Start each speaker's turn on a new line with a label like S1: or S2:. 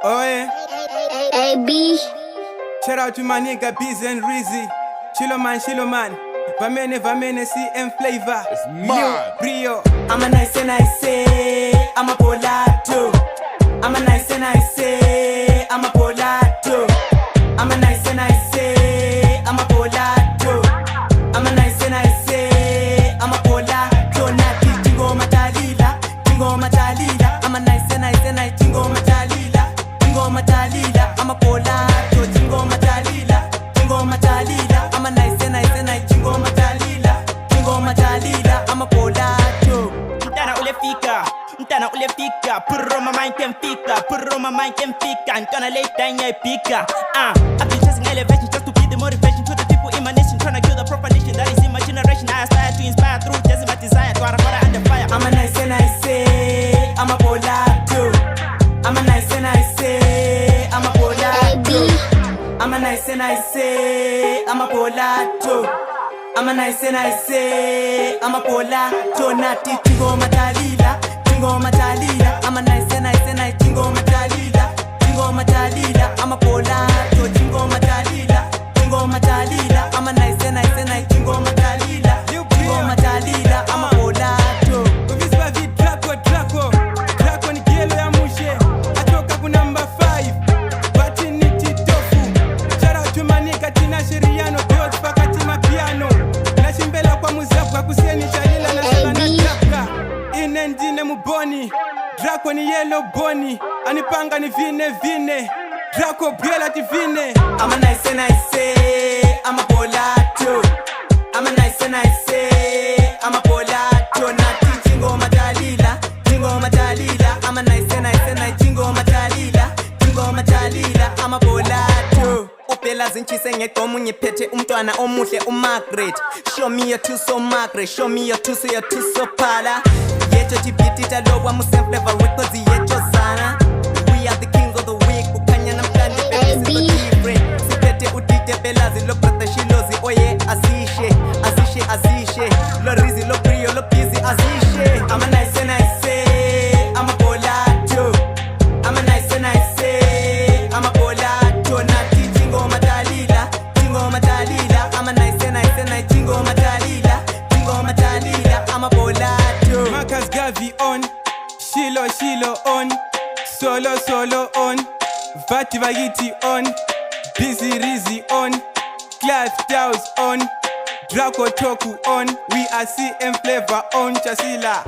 S1: Oh yeah.
S2: AB.
S1: Shout out to my nigga Biz and Rizzy. Chilo man. Vamene, CM flavor.
S3: It's
S1: Lil
S3: mad.
S1: Brio.
S4: I'm a nice and I say, I'm a polato. I'm a nice and I say, I'm a polato. I'm a nice and I say, I'm a polato. I'm a nice and I say, I'm a polato. Nati tingo matalila. I'm a nice and I say, tingo matalila. I'm a polato. Tingo matalila. I'm a nice and I say, tingo matalila. I'm a polato.
S5: Mtana ulefika, purro my mind can fika, I'm gonna lay down your pika. I've been chasing elevation just to be the motivation to the people in my nation, trying to kill the profanation that is in my generation. I aspire to inspire through just my desire, to under fire.
S4: I'm a nice and I say, I'm a polato. I'm a nice and I say, I'm a polato. I'm a nice and I say, I'm a polato. I'm a nice and I say, I'm a polato. Nati tingo matalila. I'm a nice and I say, tingo matalila. I'm a polato. Tingo matalila. I'm a nice and I say, tingo matalila. I'm a polato.
S1: Uvispa vi Draco ni kielo ya mushe. Atoka ku number 5. Bati ni titofu. Shout out to my nigga Tina Shiriano. George pakati mapiano. Nashimbela kwa muzapwa kuseni shalila na sala na trapka. Inendine muboni. Draco ni yellow boni. Anipanga ni vine. Draco bwela ti vine.
S4: I'm a nice and I say, I'm a polato. I'm a nice and I say, I'm a polato. Nati tingo matalila. I'm a nice and I say, tingo matalila. I'm a polato. Upela zinchise ngekomu nyepete umntwana omuhle uMargaret. Show me your tuso Margaret, show me your tuso pala. Yecho chipiti talowa musemfleva records yecho sana. We are the kings of the week. Ukanya na mtani pepe siko different. Sipete utite pelazi lo prata shilozi. Oye azishe. Lo rizi, lo brio, lo busy azishe. I'm a nice and I say, I'm a polato. I'm a nice and I say, I'm a polato. Nati tingo matalila. I'm a nice and I say, tingo matalila. I'm a polato.
S1: Marcus Garvey on. Shilo on. Solo on. Vati Vagiti on. Busy Rizzy on. Class Towers on. Draco Toku on. We are CM flavor on. Chasila.